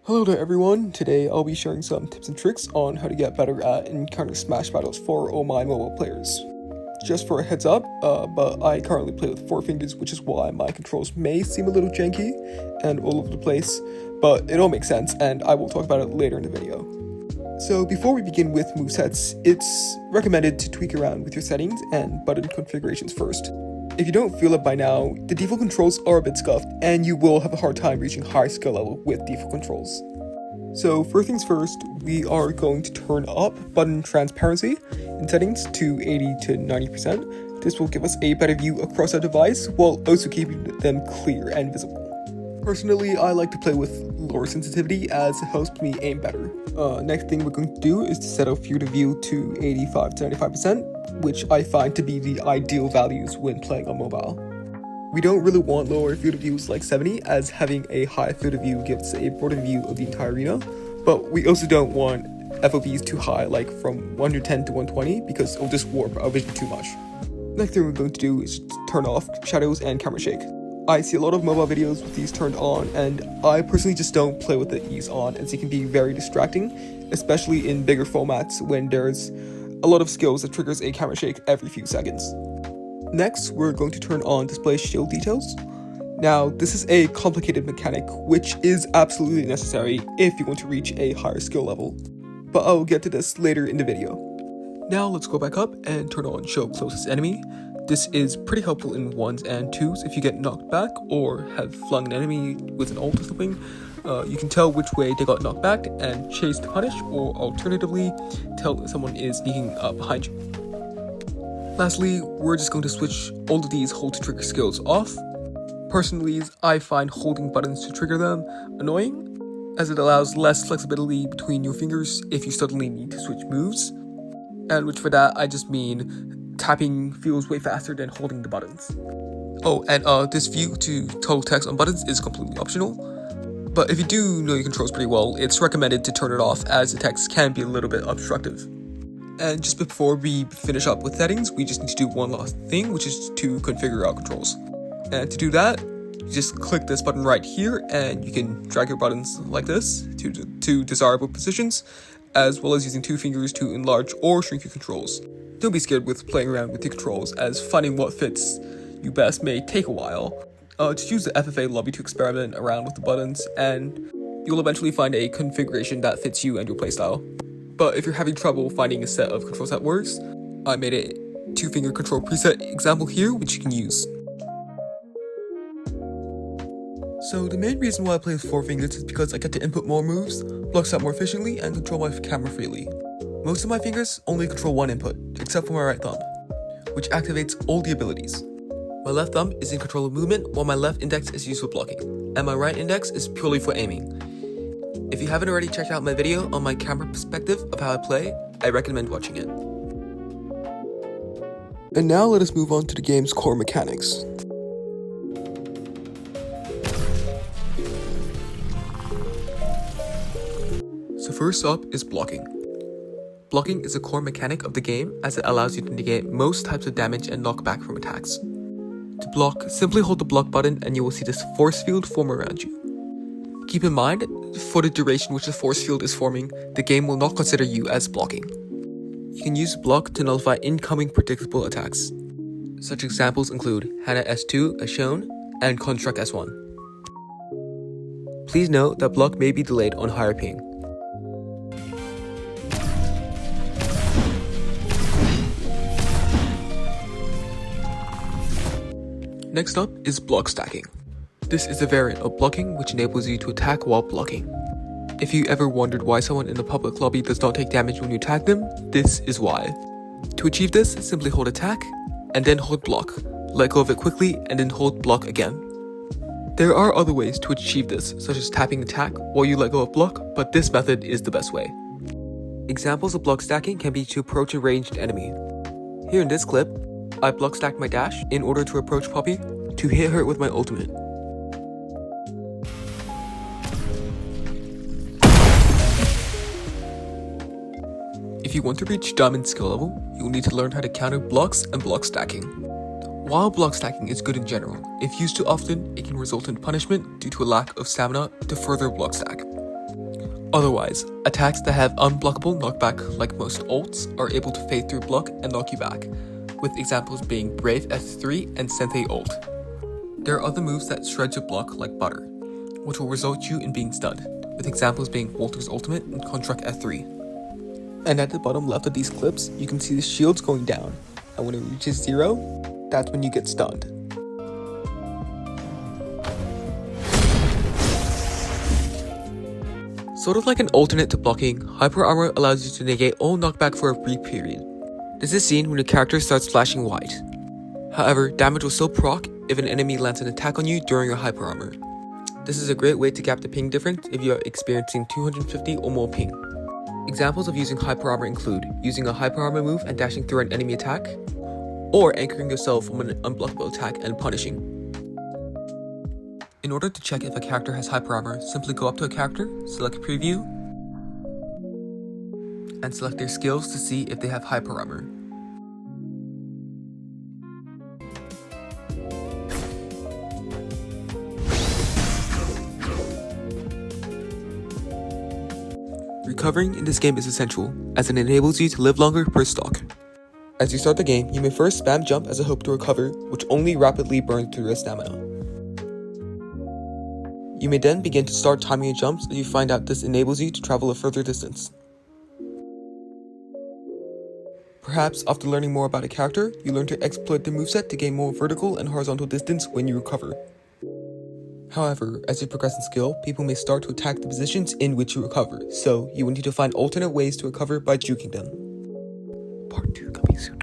Hello there everyone, today I'll be sharing some tips and tricks on how to get better at encountering smash battles for all my mobile players. Just for a heads up, but I currently play with 4 fingers, which is why my controls may seem a little janky and all over the place, but it all makes sense and I will talk about it later in the video. So before we begin with movesets, it's recommended to tweak around with your settings and button configurations first. If you don't feel it by now, the default controls are a bit scuffed, and you will have a hard time reaching high skill level with default controls. So first things first, we are going to turn up button transparency in settings to 80 to 90%. This will give us a better view across our device, while also keeping them clear and visible. Personally, I like to play with lower sensitivity as it helps me aim better. Next thing we're going to do is to set our field of view to 85 to 95%, which I find to be the ideal values when playing on mobile. We don't really want lower field of views like 70, as having a high field of view gives a broader view of the entire arena, but we also don't want FOVs too high, like from 110 to 120, because it'll just warp our vision too much. Next thing we're going to do is turn off shadows and camera shake. I see a lot of mobile videos with these turned on, and I personally just don't play with these on, as it can be very distracting, especially in bigger formats when there's a lot of skills that triggers a camera shake every few seconds. Next, we're going to turn on display shield details. Now, this is a complicated mechanic, which is absolutely necessary if you want to reach a higher skill level, but I'll get to this later in the video. Now let's go back up and turn on show closest enemy. This is pretty helpful in 1s and 2s if you get knocked back or have flung an enemy with an ult or something. You can tell which way they got knocked back and chase to punish, or alternatively, tell if someone is sneaking up behind you. Lastly, we're just going to switch all of these hold to trigger skills off. Personally, I find holding buttons to trigger them annoying, as it allows less flexibility between your fingers if you suddenly need to switch moves. And which for that, I just mean tapping feels way faster than holding the buttons. Oh, and this view to total text on buttons is completely optional, but if you do know your controls pretty well, it's recommended to turn it off, as the text can be a little bit obstructive. And just before we finish up with settings, we just need to do one last thing, which is to configure our controls. And to do that, you just click this button right here, and you can drag your buttons like this to desirable positions, as well as using 2 fingers to enlarge or shrink your controls. Don't be scared with playing around with the controls, as finding what fits you best may take a while. Just use the FFA lobby to experiment around with the buttons, and you'll eventually find a configuration that fits you and your playstyle. But if you're having trouble finding a set of controls that works, I made a 2-finger control preset example here, which you can use. So the main reason why I play with 4 fingers is because I get to input more moves, block out more efficiently, and control my camera freely. Most of my fingers only control one input, except for my right thumb, which activates all the abilities. My left thumb is in control of movement, while my left index is used for blocking, and my right index is purely for aiming. If you haven't already checked out my video on my camera perspective of how I play, I recommend watching it. And now let us move on to the game's core mechanics. So first up is blocking. Blocking is a core mechanic of the game, as it allows you to negate most types of damage and knockback from attacks. To block, simply hold the block button and you will see this force field form around you. Keep in mind, for the duration which the force field is forming, the game will not consider you as blocking. You can use block to nullify incoming predictable attacks. Such examples include Hana S2 as shown, and Construct S1. Please note that block may be delayed on higher ping. Next up is block stacking. This is a variant of blocking which enables you to attack while blocking. If you ever wondered why someone in the public lobby does not take damage when you attack them, this is why. To achieve this, simply hold attack, and then hold block, let go of it quickly, and then hold block again. There are other ways to achieve this, such as tapping attack while you let go of block, but this method is the best way. Examples of block stacking can be to approach a ranged enemy. Here in this clip, I block stacked my dash in order to approach Poppy to hit her with my ultimate. If you want to reach diamond skill level, you will need to learn how to counter blocks and block stacking. While block stacking is good in general, if used too often, it can result in punishment due to a lack of stamina to further block stack. Otherwise, attacks that have unblockable knockback like most ults are able to fade through block and knock you back, with examples being Brave F3 and Sentei ult. There are other moves that shred your block like Butter, which will result you in being stunned, with examples being Walter's ultimate and Contract F3. And at the bottom left of these clips, you can see the shields going down, and when it reaches 0, that's when you get stunned. Sort of like an alternate to blocking, Hyper Armor allows you to negate all knockback for a brief period. This is seen when the character starts flashing white. However, damage will still proc if an enemy lands an attack on you during your Hyper Armor. This is a great way to gap the ping difference if you are experiencing 250 or more ping. Examples of using Hyper Armor include using a Hyper Armor move and dashing through an enemy attack, or anchoring yourself from an unblockable attack and punishing. In order to check if a character has Hyper Armor, simply go up to a character, select Preview, and select their skills to see if they have Hyper Armor. Recovering in this game is essential, as it enables you to live longer per stock. As you start the game, you may first spam jump as a hope to recover, which only rapidly burns through your stamina. You may then begin to start timing your jumps if you find out this enables you to travel a further distance. Perhaps after learning more about a character, you learn to exploit their moveset to gain more vertical and horizontal distance when you recover. However, as you progress in skill, people may start to attack the positions in which you recover, so you will need to find alternate ways to recover by juking them. Part 2 coming soon.